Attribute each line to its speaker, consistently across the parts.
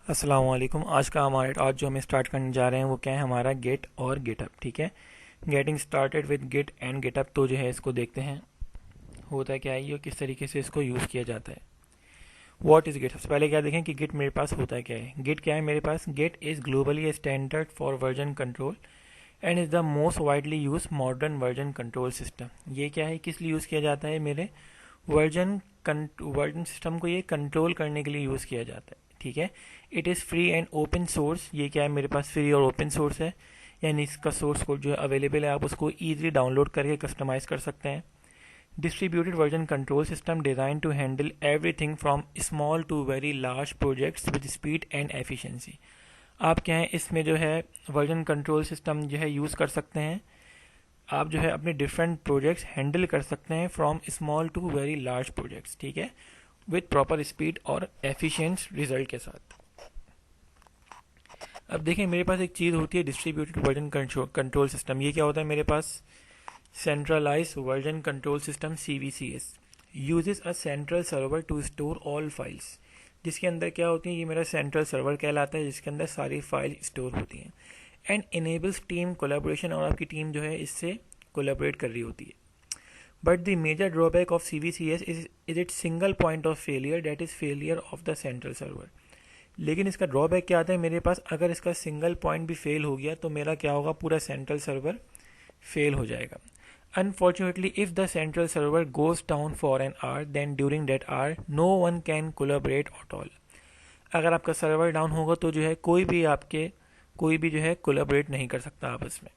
Speaker 1: अस्सलाम वालेकुम। आज जो हम स्टार्ट करने जा रहे हैं वो क्या है, हमारा गेट और गिटअप। ठीक है, getting started with Git and GitHub. तो जो है इसको देखते हैं होता क्या है ये और किस तरीके से इसको यूज़ किया जाता है। What is Git? सबसे पहले क्या देखें कि गिट मेरे पास होता क्या है। गिट क्या है मेरे पास? Git is globally standard for version control and is the most widely use modern version control system. ये क्या है, किस लिए यूज़ किया जाता है? मेरे वर्जन वर्जन सिस्टम को ये कंट्रोल करने के लिए यूज़ किया जाता है। ठीक है, it is free and open source. ये क्या है मेरे पास? फ्री और ओपन सोर्स है, यानी इसका सोर्स कोड जो है अवेलेबल है, आप उसको ईजिली डाउनलोड करके कस्टमाइज कर सकते हैं। Distributed version control system designed to handle everything from small to very large projects with speed and efficiency. आप क्या है इसमें जो है वर्जन कंट्रोल सिस्टम जो है यूज़ कर सकते हैं। आप जो है अपने डिफरेंट प्रोजेक्ट्स हैंडल कर सकते हैं from small to very large projects. ठीक है, विद प्रॉपर स्पीड और एफिशिएंट रिजल्ट के साथ। अब देखें मेरे पास एक चीज़ होती है डिस्ट्रीब्यूटेड वर्जन कंट्रोल सिस्टम। ये क्या होता है मेरे पास? Centralise version control system CVCS uses a central server to store all files. जिसके अंदर क्या होती है, ये मेरा सेंट्रल सर्वर कहलाता है जिसके अंदर सारी फाइल स्टोर होती हैं। एंड इनेबल्स टीम कोलेबोरेशन, और आपकी टीम जो है इससे कोलेबोरेट कर रही होती है। But the major drawback of CVCS is it single point of failure, that is failure of the central server. लेकिन इसका ड्रॉबैक क्या आता है मेरे पास? अगर इसका सिंगल पॉइंट भी फेल हो गया तो मेरा क्या होगा, पूरा सेंट्रल सर्वर फेल हो जाएगा। Unfortunately, if the central server goes down for an hour, then during that hour, no one can collaborate at all. अगर आपका सर्वर डाउन होगा तो जो है कोई भी जो है कोलाबरेट नहीं कर सकता आपस में।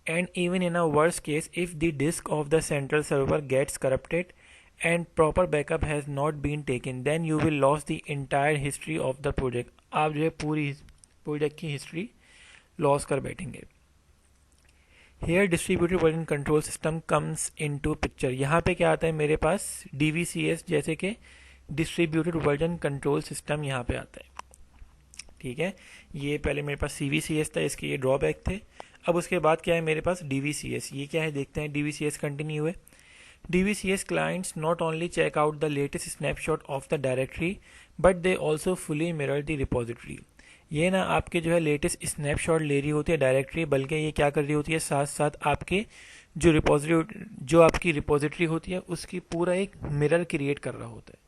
Speaker 1: And even in a worst case, if the disk of the central server gets corrupted and proper backup has not been taken, then you will loss the entire history of the project. आप जो है पूरी project की history loss कर बैठेंगे। Here distributed version control system comes into picture. यहाँ पे क्या आता है मेरे पास? DVCS जैसे कि डिस्ट्रीब्यूटेड वर्जन कंट्रोल सिस्टम यहाँ पे आता है। ठीक है, ये पहले मेरे पास CVCS था, इसके ये ड्रॉबैक थे। अब उसके बाद क्या है मेरे पास? DVCS। ये क्या है देखते हैं, DVCS कंटिन्यू है। DVCS clients not only check out the latest snapshot of the directory but they also fully mirror the repository। ये ना आपके जो है लेटेस्ट स्नैपशॉट ले रही होती है डायरेक्टरी, बल्कि ये क्या कर रही होती है, साथ साथ आपके जो आपकी रिपोजिटरी होती है उसकी पूरा एक मिरर क्रिएट कर रहा होता है।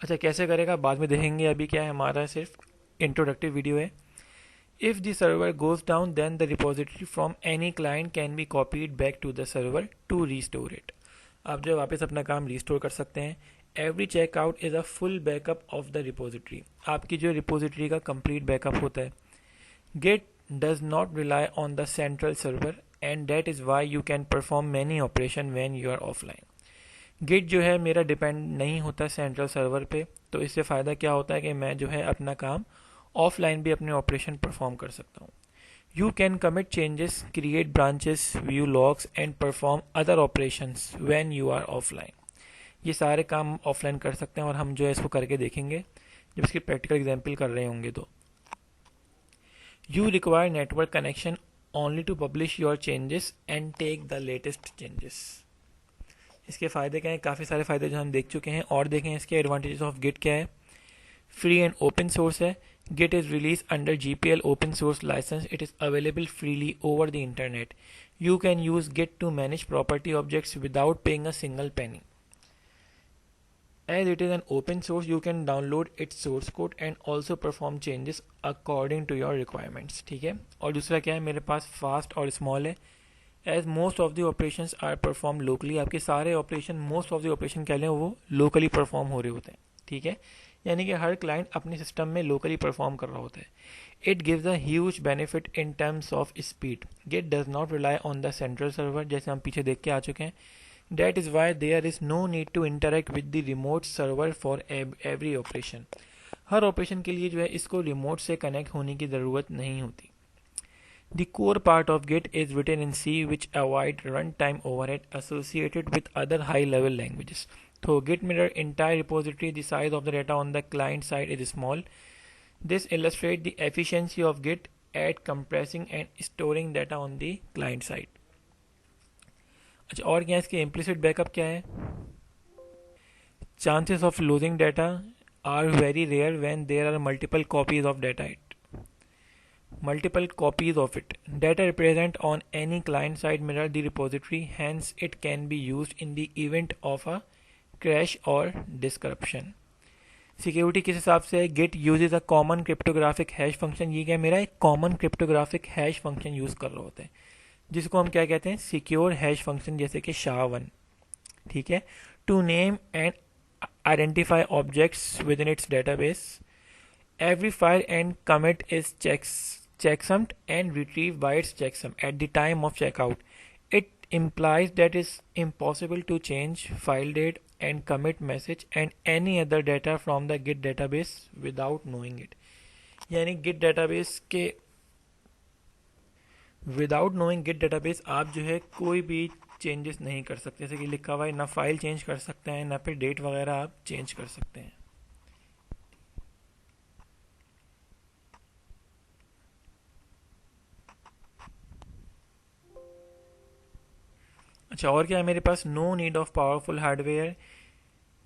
Speaker 1: अच्छा, कैसे करेगा बाद में देखेंगे, अभी क्या है हमारा सिर्फ इंट्रोडक्टिव वीडियो है। If the server goes down then the repository from any client can be copied back to the server to restore it. आप जो वापस अपना काम रिस्टोर कर सकते हैं। Every checkout is a full backup of the repository. आपकी जो रिपोजिटरी का कंप्लीट बैकअप होता है। Git does not rely on the central server and that is why you can perform many operation when you are offline. Git जो है मेरा depend नहीं होता सेंट्रल सर्वर पे, तो इससे फ़ायदा क्या होता है कि मैं जो है अपना काम ऑफलाइन भी अपने ऑपरेशन परफॉर्म कर सकता हूँ। You can commit changes, create branches, view logs and perform other operations when you are offline। ये सारे काम ऑफलाइन कर सकते हैं और हम जो है इसको करके देखेंगे जब इसकी प्रैक्टिकल एग्जाम्पल कर रहे होंगे। तो you require network connection only to publish your changes and take the latest changes. इसके फ़ायदे क्या हैं? काफ़ी सारे फ़ायदे जो हम देख चुके हैं, और देखें इसके एडवांटेजेस ऑफ गिट क्या है। फ्री एंड ओपन सोर्स है। Git is released under GPL open source license. It is available freely over the internet. You can use Git to manage property objects without paying a single penny. As it is an open source, you can download its source code and also perform changes according to your requirements। ठीक है, और दूसरा क्या है मेरे पास? Fast और small है। As most of the operations are performed locally, आपके सारे operation, most of the operation कह लें वो लोकली परफॉर्म हो रहे होते हैं। ठीक है, यानी कि हर क्लाइंट अपने सिस्टम में लोकली परफॉर्म कर रहा होता है। It gives a huge benefit in terms of speed. Git does not rely on the central server, जैसे हम पीछे देख के आ चुके हैं। That is why there is no need to interact with the remote server for every operation. हर operation के लिए जो है इसको रिमोट से कनेक्ट होने की ज़रूरत नहीं होती। The core part of Git is written in C, which avoid runtime overhead associated with other high-level languages. So Git mirror entire repository. The size of the data on the client side is small. This illustrates the efficiency of Git at compressing and storing data on the client side. अच्छा, और क्या इसके implicit backup क्या है? Chances of losing data are very rare when there are multiple copies of data data present on any client side mirror the repository, hence it can be used in the event of a crash or disruption. Security किस हिसाब से है? Git uses a common cryptographic hash function. ये क्या मेरा एक common cryptographic hash function use कर रहे होते हैं, जिसको हम क्या कहते हैं? सिक्योर हैश फंक्शन, जैसे कि SHA-1. ठीक है. To name and identify objects within its database. Every file and commit is checksummed and retrieved by its checksum at the time of checkout. It implies that it's impossible to change file date and commit message and any other data from the Git database without knowing it. यानी Git database के without knowing Git database आप जो है कोई भी changes नहीं कर सकते. जैसे कि लिखा हुआ है, ना फाइल चेंज कर सकते हैं, ना फिर डेट वगैरह आप चेंज कर सकते हैं. अच्छा, और क्या है मेरे पास? No need of powerful hardware.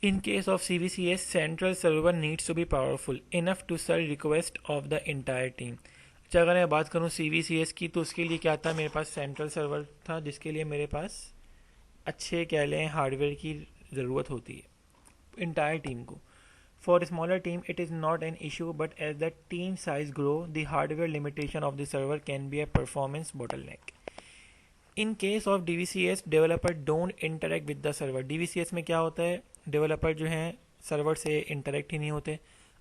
Speaker 1: In case of CVCS, central server needs to be powerful enough to serve request of the entire team. अच्छा, अगर मैं बात करूँ CVCS की, तो उसके लिए क्या था? मेरे पास सेंट्रल सर्वर था, जिसके लिए मेरे पास अच्छे कह लें हार्डवेयर की ज़रूरत होती है इंटायर टीम को. For smaller team it is not an issue, but as the team size grow the hardware limitation of the server can be a performance bottleneck. In case of DVCS, developer don't interact with the server. DVCS में क्या होता है? Developer जो हैं server से interact ही नहीं होते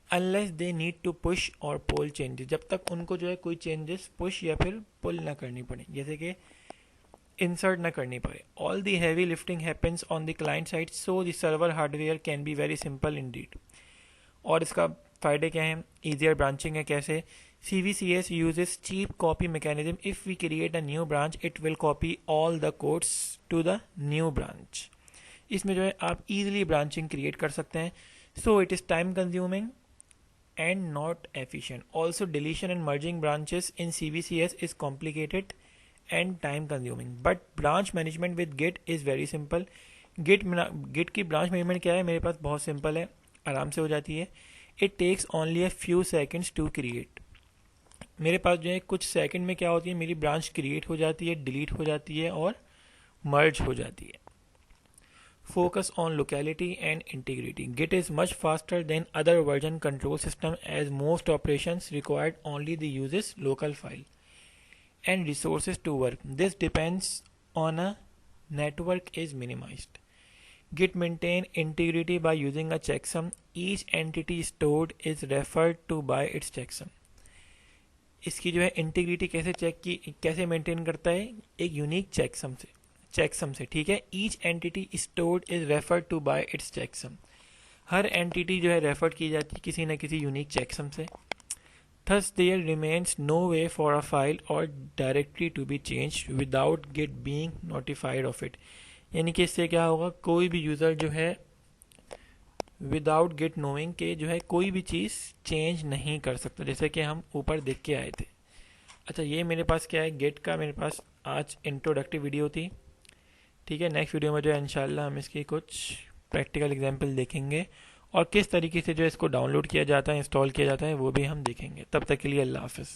Speaker 1: unless they need to push और पुल चेंजेस. जब तक उनको जो है कोई चेंजेस पुश या फिर पुल ना करनी पड़े, जैसे कि इंसर्ट ना करनी पड़े. All the heavy lifting happens on the client side, so the server hardware can be very simple Indeed. और इसका फ़ायदे क्या हैं? ईजियर ब्रांचिंग है. कैसे? CVCS uses cheap copy mechanism. If we create a new branch, it will copy all the codes to the new branch. इसमें जो है आप easily branching create कर सकते हैं. So it is time consuming and not efficient. Also, deletion and merging branches in CVCS is complicated and time consuming. But branch management with Git is very simple. Git की branch management क्या है? मेरे पास बहुत simple है, आराम से हो जाती है. It takes only a few seconds to create. मेरे पास जो है कुछ सेकंड में क्या होती है, मेरी ब्रांच क्रिएट हो जाती है, डिलीट हो जाती है और मर्ज हो जाती है. Focus on locality and integrity. Git is much faster than other version control system as most operations required only the uses local file and resources to work. This depends on a network is minimized. Git maintain integrity by using a checksum. Each entity stored is referred to by its checksum. इसकी जो है integrity कैसे maintain करता है? एक unique checksum से. ठीक है. Each entity stored is referred to by its checksum. हर एंटिटी जो है रेफर की जाती है किसी न किसी यूनिक चेकसम से. Thus there remains no way for a file or directly to be changed without Git being notified of it. यानी कि इससे क्या होगा? कोई भी यूज़र जो है विदाउट गिट नोइंग के जो है कोई भी चीज़ चेंज नहीं कर सकता, जैसे कि हम ऊपर देख के आए थे. अच्छा, ये मेरे पास क्या है? गिट का मेरे पास आज इंट्रोडक्टिव वीडियो थी. ठीक है. नेक्स्ट वीडियो में जो है इंशाल्लाह हम इसकी कुछ प्रैक्टिकल एग्जांपल देखेंगे और किस तरीके से जो है इसको डाउनलोड किया जाता है, इंस्टॉल किया जाता है, वो भी हम देखेंगे. तब तक के लिए अल्लाह हाफ़िज़.